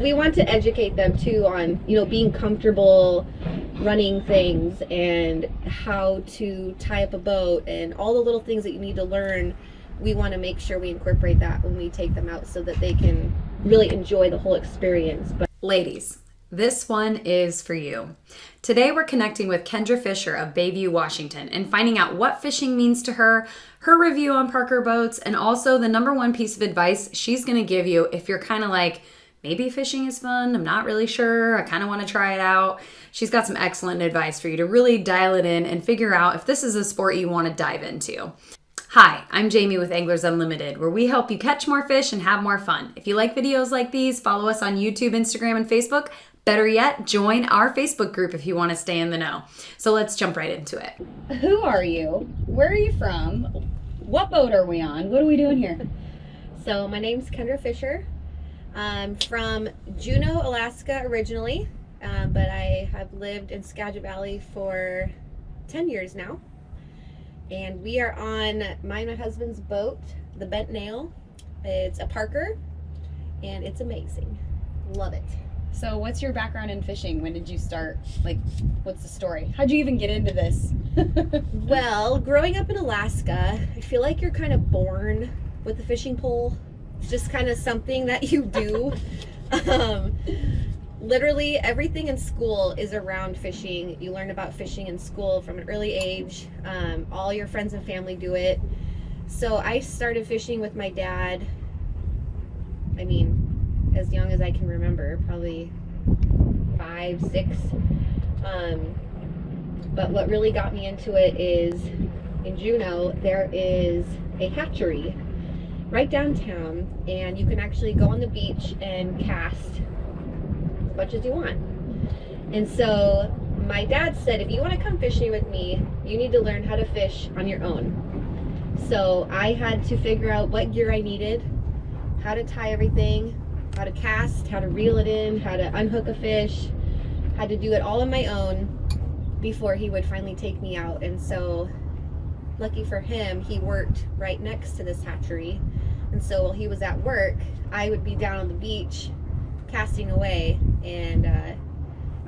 we want to educate them too on, being comfortable running things and how to tie up a boat and all the little things that you need to learn. We want to make sure we incorporate that when we take them out so that they can really enjoy the whole experience. But ladies, this one is for you. Today we're connecting with Kendra Fisher of Bayview, Washington, and finding out what fishing means to her, her review on Parker boats, and also the number one piece of advice she's going to give you if you're kind of like, maybe fishing is fun, I'm not really sure, I kind of want to try it out. She's got some excellent advice for you to really dial it in and figure out if this is a sport you want to dive into. Hi, I'm Jamie with Anglers Unlimited, where we help you catch more fish and have more fun. If you like videos like these, follow us on YouTube, Instagram, and Facebook. Better yet, join our Facebook group if you want to stay in the know. So let's jump right into it. Who are you? Where are you from? What boat are we on? What are we doing here? So my name's Kendra Fisher. I'm from Juneau, Alaska originally, but I have lived in Skagit Valley for 10 years now. And we are on my and my husband's boat, the Bent Nail. It's a Parker, and it's amazing. Love it. So what's your background in fishing? When did you start? Like, what's the story? How'd you even get into this? Well, growing up in Alaska, I feel like you're kind of born with the fishing pole. It's just kind of something that you do. Literally everything in school is around fishing. You learn about fishing in school from an early age. All your friends and family do it. So I started fishing with my dad, as young as I can remember, probably 5, 6. But what really got me into it is in Juneau, there is a hatchery right downtown, and you can actually go on the beach and cast as much as you want. And so my dad said, if you want to come fishing with me, you need to learn how to fish on your own. So I had to figure out what gear I needed, how to tie everything, how to cast, how to reel it in, how to unhook a fish, had to do it all on my own before he would finally take me out. And so lucky for him, he worked right next to this hatchery. And so while he was at work, I would be down on the beach casting away. And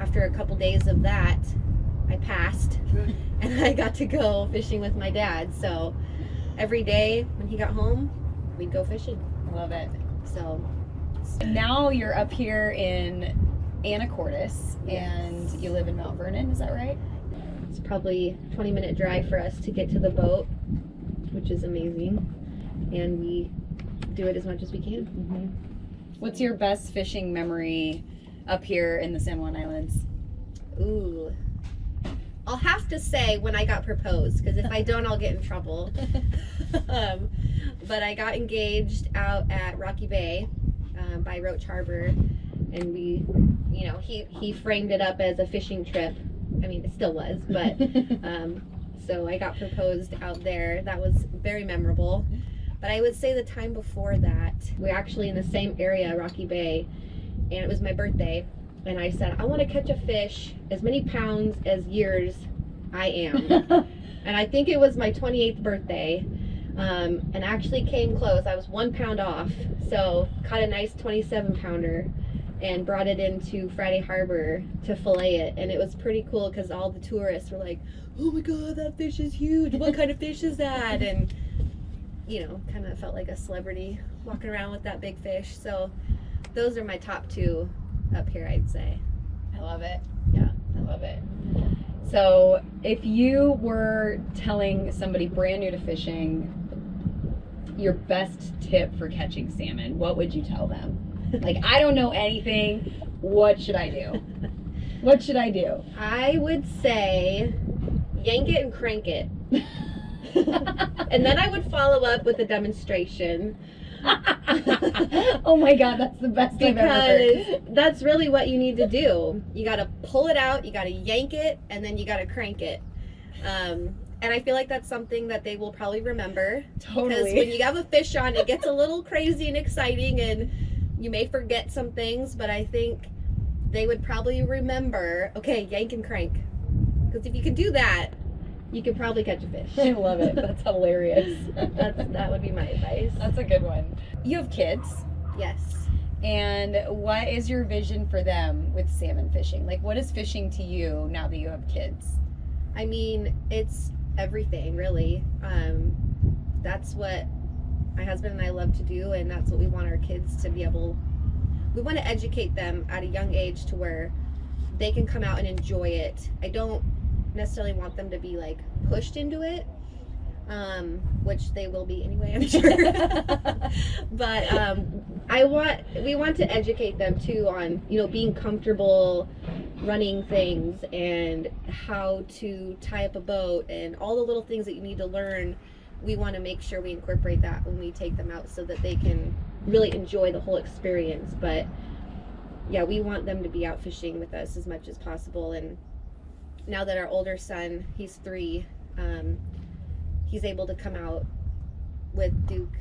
after a couple days of that, I passed and I got to go fishing with my dad. So every day when he got home, we'd go fishing. Love it. So now you're up here in Anacortes, yes, and you live in Mount Vernon, is that right? It's probably a 20-minute drive for us to get to the boat, which is amazing. And we do it as much as we can. Mm-hmm. What's your best fishing memory up here in the San Juan Islands? Ooh. I'll have to say when I got proposed, because if I don't, I'll get in trouble. But I got engaged out at Rocky Bay by Roach Harbor, and we, he framed it up as a fishing trip. It still was, but so I got proposed out there. That was very memorable. But I would say the time before that, we're actually in the same area, Rocky Bay, and it was my birthday. And I said, I want to catch a fish as many pounds as years I am. And I think it was my 28th birthday. And actually came close. I was 1 pound off. So caught a nice 27-pounder and brought it into Friday Harbor to fillet it. And it was pretty cool because all the tourists were like, oh my God, that fish is huge. What kind of fish is that? And, kind of felt like a celebrity walking around with that big fish. So those are my top 2 up here, I'd say. I love it. Yeah. I love it. So if you were telling somebody brand new to fishing your best tip for catching salmon, what would you tell them? Like, I don't know anything. What should I do? What should I do? I would say yank it and crank it. And then I would follow up with a demonstration. Oh my God, that's the best I've ever heard. Because that's really what you need to do. You got to pull it out, you got to yank it, and then you got to crank it. And I feel like that's something that they will probably remember. Totally. Because when you have a fish on, it gets a little crazy and exciting, and you may forget some things, but I think they would probably remember, okay, yank and crank. Because if you can do that, you could probably catch a fish. I love it. That's hilarious. That would be my advice. That's a good one. You have kids. Yes. And what is your vision for them with salmon fishing? Like, what is fishing to you now that you have kids? I mean, it's everything, really. That's what my husband and I love to do, and that's what we want our kids to be able. We want to educate them at a young age to where they can come out and enjoy it. I don't necessarily want them to be like pushed into it, which they will be anyway, I'm sure. But we want to educate them too on, you know, being comfortable running things and how to tie up a boat and all the little things that you need to learn. We want to make sure we incorporate that when we take them out so that they can really enjoy the whole experience. But yeah, we want them to be out fishing with us as much as possible. And now that our older son, he's 3, he's able to come out with Duke,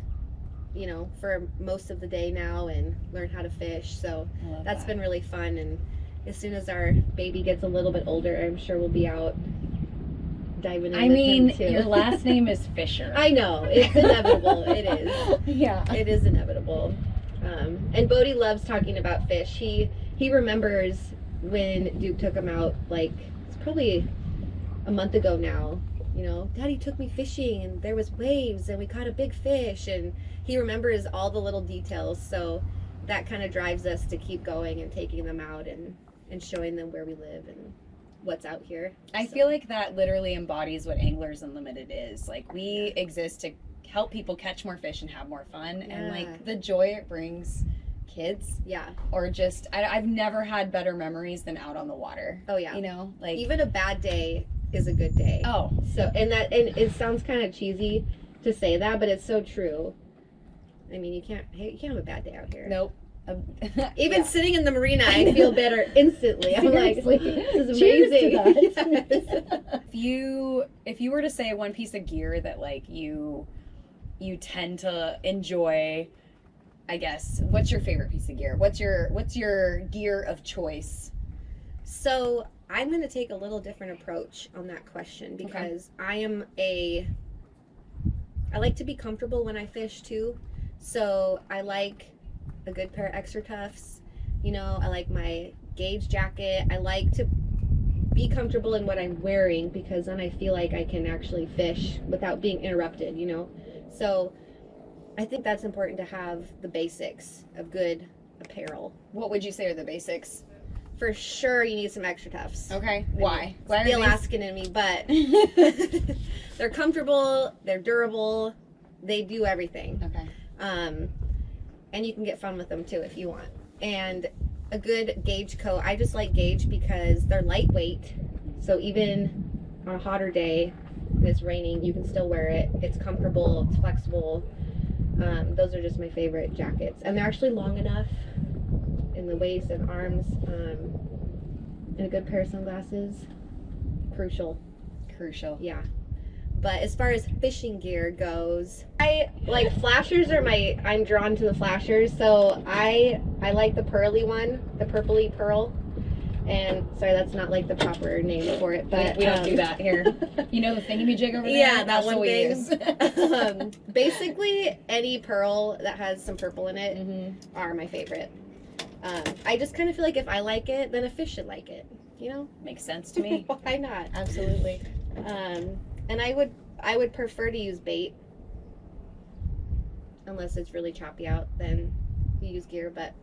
you know, for most of the day now and learn how to fish. So that's been really fun. And as soon as our baby gets a little bit older, I'm sure we'll be out diving in with him too. Your last name is Fisher. I know, it's inevitable. It is. Yeah. It is inevitable. And Bodie loves talking about fish. He remembers when Duke took him out, like, it's probably a month ago now. You know, Daddy took me fishing and there was waves and we caught a big fish, and he remembers all the little details. So that kind of drives us to keep going and taking them out and showing them where we live and what's out here. I feel like that literally embodies what Anglers Unlimited is. Like, we exist to help people catch more fish and have more fun. Yeah. And like the joy it brings kids. Yeah. Or just, I've never had better memories than out on the water. Oh yeah. You know, like even a bad day is a good day. Oh. So, and it sounds kind of cheesy to say that, but it's so true. I mean, you can't have a bad day out here. Nope. Even sitting in the marina, I feel better instantly. I'm like, this is amazing. Cheers to that. If you were to say one piece of gear that like you tend to enjoy, I guess, what's your favorite piece of gear? What's your gear of choice? So I'm going to take a little different approach on that question because I like to be comfortable when I fish too. So I like a good pair of extra tufts. You know, I like my gauge jacket. I like to be comfortable in what I'm wearing because then I feel like I can actually fish without being interrupted, you know. So I think that's important to have the basics of good apparel. What would you say are the basics? For sure, you need some extra tufts. Okay. Why? Why the Alaskan in me, but they're comfortable, they're durable, they do everything. Okay. And you can get fun with them too if you want. And a good gauge coat. I just like gauge because they're lightweight. So even on a hotter day and it's raining, you can still wear it. It's comfortable, it's flexible. Those are just my favorite jackets. And they're actually long enough in the waist and arms. And a good pair of sunglasses. Crucial. Yeah. But as far as fishing gear goes, I like flashers I'm drawn to the flashers. So I like the pearly one, the purpley pearl. And sorry, that's not like the proper name for it, but we don't do that here. You know the thingamajig over there? Yeah, that That's one what we thing. use. Basically, any pearl that has some purple in it are my favorite. I just kind of feel like if I like it, then a fish should like it. You know, makes sense to me. Why not? Absolutely. And I would prefer to use bait, unless it's really choppy out. Then you use gear, but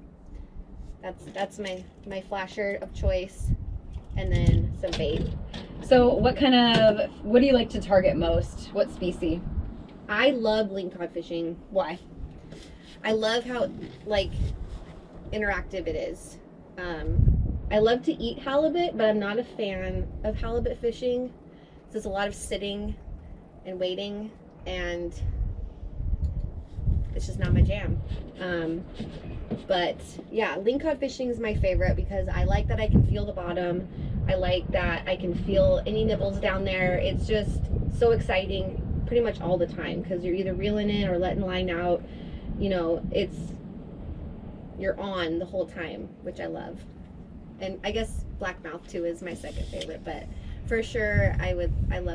that's my flasher of choice, and then some bait. So what do you like to target most? What species? I love lingcod fishing. Why? I love how interactive it is. I love to eat halibut, but I'm not a fan of halibut fishing. There's a lot of sitting and waiting, and it's just not my jam. But yeah, lingcod fishing is my favorite because I like that I can feel the bottom. I like that I can feel any nibbles down there. It's just so exciting pretty much all the time because you're either reeling in or letting line out. You know, you're on the whole time, which I love. And I guess blackmouth too is my second favorite, but for sure I love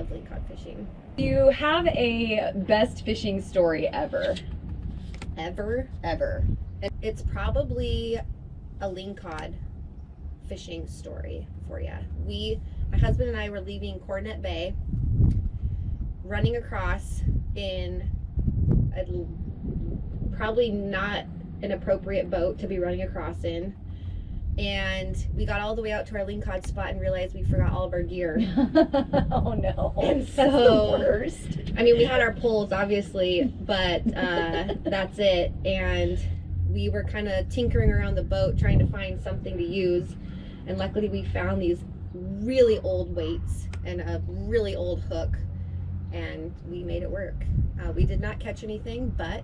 lingcod fishing. Do you have a best fishing story ever? Ever? It's probably a lingcod fishing story for you. My husband and I were leaving Coordinate Bay, running across in a probably not an appropriate boat to be running across in. And we got all the way out to our lingcod spot and realized we forgot all of our gear. Oh no. And That's so, the worst. I mean, we had our poles, obviously, but that's it. And we were kind of tinkering around the boat trying to find something to use. And luckily we found these really old weights and a really old hook. And we made it work. We did not catch anything, but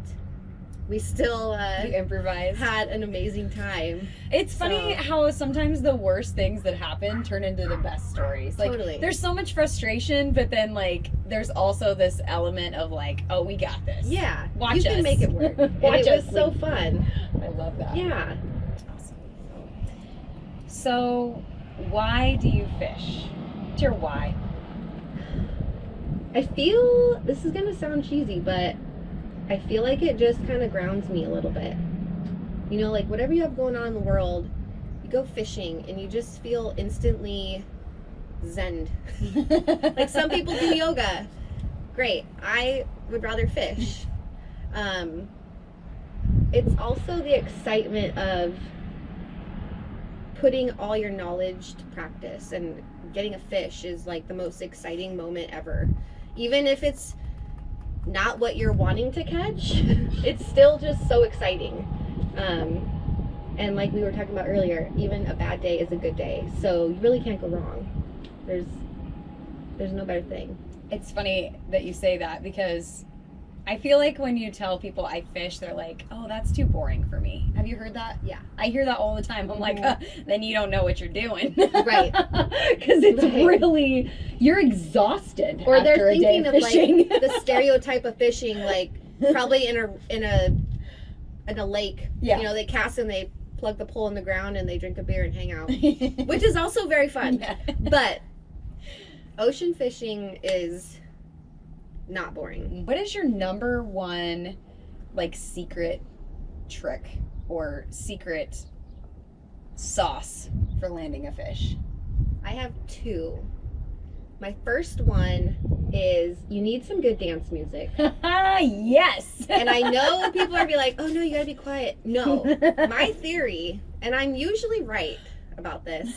we still You improvise. had an amazing time. It's funny how sometimes the worst things that happen turn into the best stories. Like, Totally. there's so much frustration, but then like there's also this element of like, oh, we got this. Yeah, Watch you can us. make it work. And Watch it was us. so fun. I love that. Yeah. Awesome. So, why do you fish? What's your why? I feel, this is gonna sound cheesy, but I feel like it just kind of grounds me a little bit. You know, like whatever you have going on in the world, you go fishing and you just feel instantly zen. Like some people do yoga. Great. I would rather fish. It's also the excitement of putting all your knowledge to practice, and getting a fish is like the most exciting moment ever. Even if it's not what you're wanting to catch, it's still just so exciting. And like we were talking about earlier, even a bad day is a good day, so you really can't go wrong. There's no better thing. It's funny that you say that, because I feel like when you tell people I fish, they're like, oh, that's too boring for me. Have you heard that? Yeah. I hear that all the time. I'm like, then you don't know what you're doing. Right. Because it's really, you're exhausted Or after they're a day thinking of fishing. like the stereotype of fishing, like probably in a lake. Yeah. You know, they cast and they plug the pole in the ground and they drink a beer and hang out, which is also very fun. Yeah. But ocean fishing is not boring. What is your number one, like, secret trick or secret sauce for landing a fish? I have two. My first one is you need some good dance music. Yes. And I know people are gonna be like, oh no, you gotta be quiet. No. My theory, and I'm usually right about this,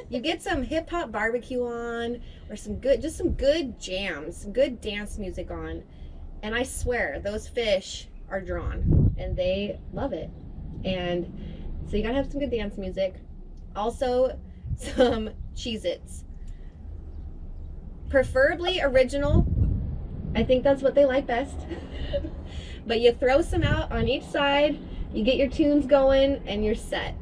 you get some hip hop barbecue on, or some good jams, some good dance music on, and I swear those fish are drawn and they love it. And so you gotta have some good dance music. Also, some Cheez-Its. Preferably original. I think that's what they like best. But you throw some out on each side, you get your tunes going, and you're set.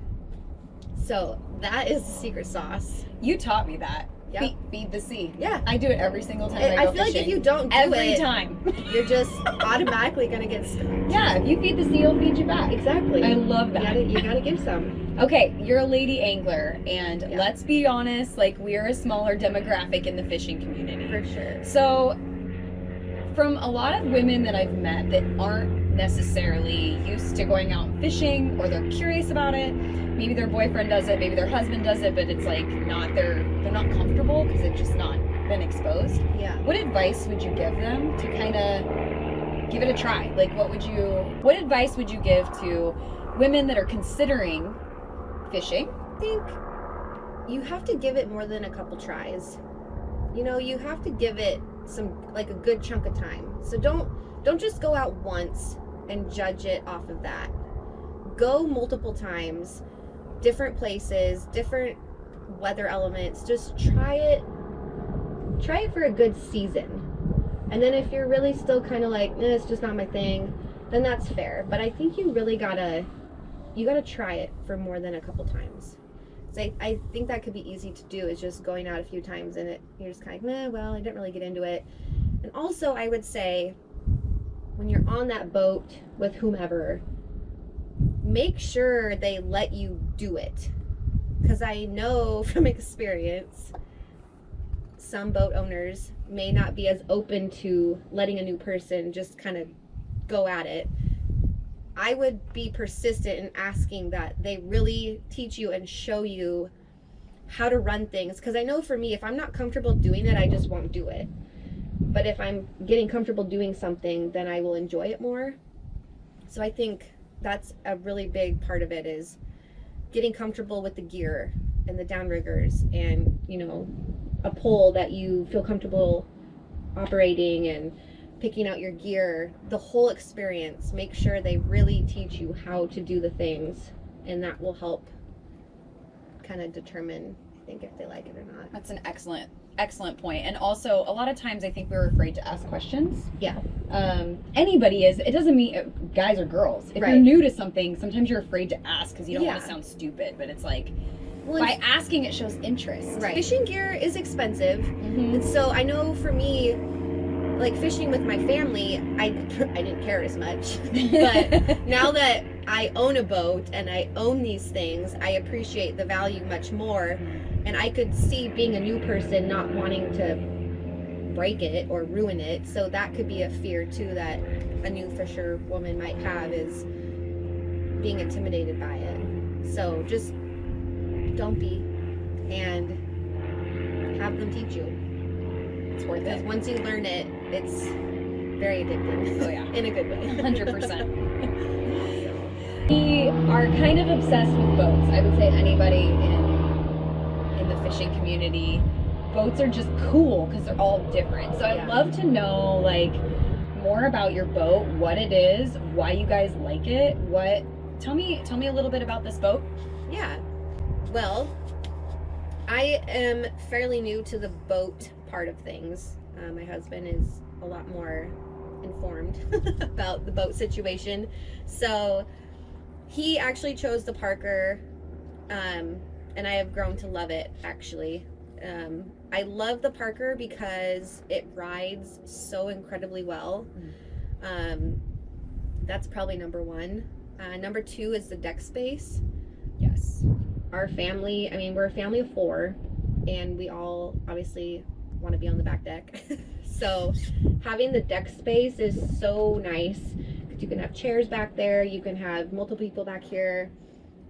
So that is the secret sauce. You taught me that. Yep. Feed the sea. Yeah. I do it every single time I I go feel like fishing. if you don't do every it, time. you're just automatically gonna get stuck. Yeah, if you feed the sea, it'll feed you back. Exactly. I love that. You gotta give some. Okay, you're a lady angler, and Yeah. let's be honest, like, we're a smaller demographic in the fishing community. For sure. So, from a lot of women that I've met that aren't necessarily used to going out fishing, or they're curious about it, maybe their boyfriend does it, maybe their husband does it, but it's like they're not comfortable because they've just not been exposed. Yeah. What advice would you give them to kind of give it a try? Like, what advice would you give to women that are considering fishing? I think you have to give it more than a couple tries. You know, you have to give it a good chunk of time. So don't just go out once and judge it off of that. Go multiple times, different places, different weather elements. Just try it for a good season. And then if you're really still kind of like, it's just not my thing, then that's fair. But I think you really gotta try it for more than a couple times. So I think that could be easy to do, is just going out a few times and you're just kind of, well, I didn't really get into it. And also I would say, when you're on that boat with whomever, make sure they let you do it. Because I know from experience, some boat owners may not be as open to letting a new person just kind of go at it. I would be persistent in asking that they really teach you and show you how to run things. Because I know for me, if I'm not comfortable doing it, I just won't do it. But if I'm getting comfortable doing something, then I will enjoy it more. So I think that's a really big part of it, is getting comfortable with the gear and the downriggers, and, you know, a pole that you feel comfortable operating, and picking out your gear, the whole experience. Make sure they really teach you how to do the things, and that will help kind of determine, I think, if they like it or not. That's an excellent point. And also, a lot of times I think we're afraid to ask questions. Yeah. Anybody is. It doesn't mean guys or girls. If Right. you're new to something, sometimes you're afraid to ask because you don't want Yeah. to sound stupid. But it's like, Well, by asking, it shows interest. right. Fishing gear is expensive. Mm-hmm. And so I know for me, like fishing with my family, I didn't care as much. But now that I own a boat and I own these things, I appreciate the value much more. And I could see being a new person not wanting to break it or ruin it. So that could be a fear too that a new fisherwoman might have, is being intimidated by it. So just don't be, and have them teach you. It's worth Because it. once you learn it, it's very addicting. Oh, yeah. In a good way. 100%. We are kind of obsessed with boats. I would say anybody in the fishing community, boats are just cool because they're all different. So Yeah. I'd love to know, like, more about your boat, what it is, why you guys like it. Tell me a little bit about this boat. Yeah. Well, I am fairly new to the boat part of things. My husband is a lot more informed about the boat situation. So he actually chose the Parker, and I have grown to love it, actually. I love the Parker because it rides so incredibly well. That's probably number one. Number two is the deck space. Yes. Our family, I mean, we're a family of 4, and we all obviously want to be on the back deck. So having the deck space is so nice, because you can have chairs back there, you can have multiple people back here.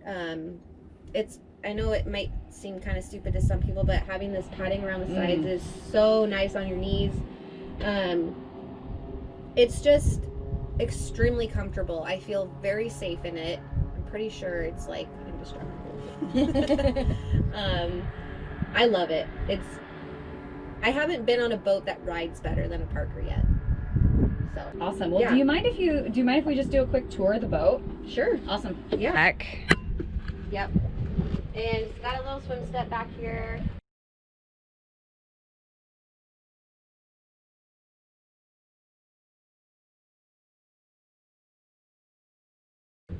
I know it might seem kind of stupid to some people, but having this padding around the sides is so nice on your knees. It's just extremely comfortable. I feel very safe in it. I'm pretty sure it's like indestructible. I love it. I haven't been on a boat that rides better than a Parker yet. So Awesome. Well, yeah. do you mind if we just do a quick tour of the boat? Sure. Awesome. Yeah. Heck. Yep. And it's got a little swim step back here.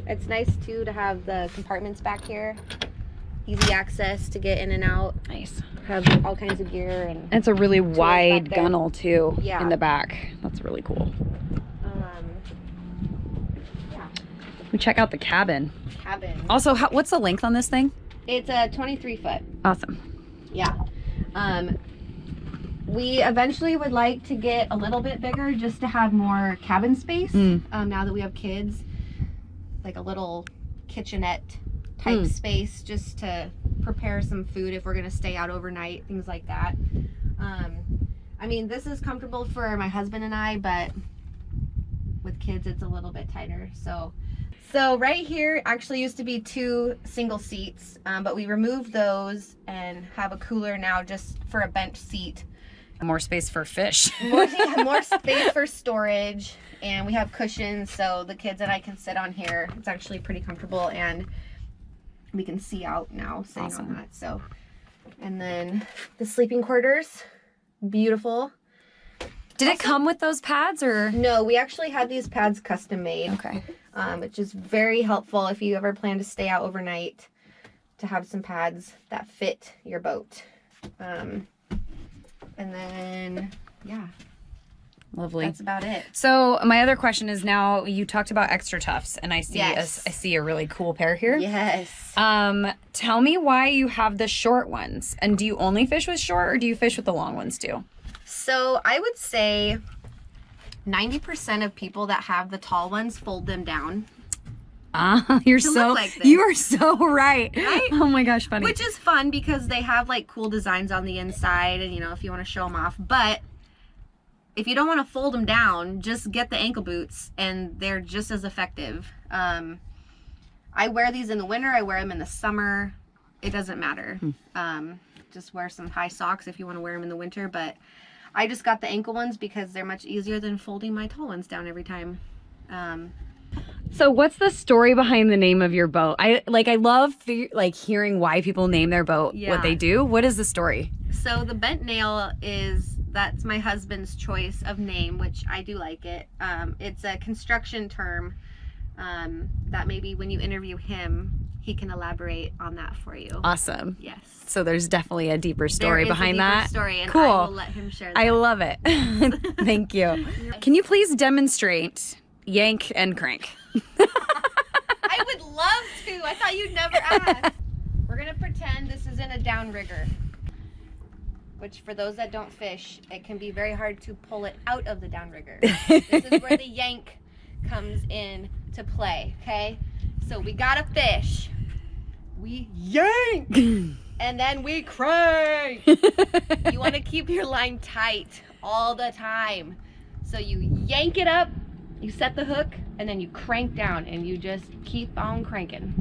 It's nice too to have the compartments back here. Easy access to get in and out. Nice. Have all kinds of gear and It's a really wide back there. gunnel too. Yeah. In the back. That's really cool. yeah, We check out the cabin. cabin. Also, what's the length on this thing? It's a 23 foot. Awesome. Yeah. We eventually would like to get a little bit bigger just to have more cabin space. Now that we have kids, like a little kitchenette type space, just to prepare some food if we're gonna stay out overnight, things like that. I mean, this is comfortable for my husband and I, but with kids it's a little bit tighter. So right here actually used to be 2 single seats, but we removed those and have a cooler now just for a bench seat. More space for fish. More space for storage, and we have cushions so the kids and I can sit on here. It's actually pretty comfortable, and we can see out now sitting Awesome. on that. So, and then the sleeping quarters, beautiful. Did it come with those pads or? No, we actually had these pads custom made. Okay. Which is very helpful if you ever plan to stay out overnight, to have some pads that fit your boat. And then, yeah, Lovely. that's about it. So my other question is, now you talked about extra tufts, and I see Yes. I see a really cool pair here. Yes. Tell me why you have the short ones, and do you only fish with short, or do you fish with the long ones too? So I would say 90% of people that have the tall ones fold them down. You're to so look like this. you are so right. Right? Oh my gosh, funny. Which is fun because they have like cool designs on the inside, and you know, if you want to show them off. But if you don't want to fold them down, just get the ankle boots, and they're just as effective. I wear these in the winter. I wear them in the summer. It doesn't matter. Just wear some high socks if you want to wear them in the winter. But I just got the ankle ones because they're much easier than folding my tall ones down every time. So what's the story behind the name of your boat? I love hearing why people name their boat what they do. What is the story? So the bent nail that's my husband's choice of name, which I do like it. It's a construction term that maybe when you interview him, he can elaborate on that for you. Awesome. Yes. So there's definitely a deeper story behind that. Story, and cool. I will let him share that. I love it. Thank you. Can you please demonstrate yank and crank? I would love to. I thought you'd never ask. We're gonna pretend this is in a downrigger, which for those that don't fish, it can be very hard to pull it out of the downrigger. This is where the yank comes in to play, okay? So we got a fish. We yank and then we crank. You want to keep your line tight all the time. So you yank it up, you set the hook, and then you crank down, and you just keep on cranking.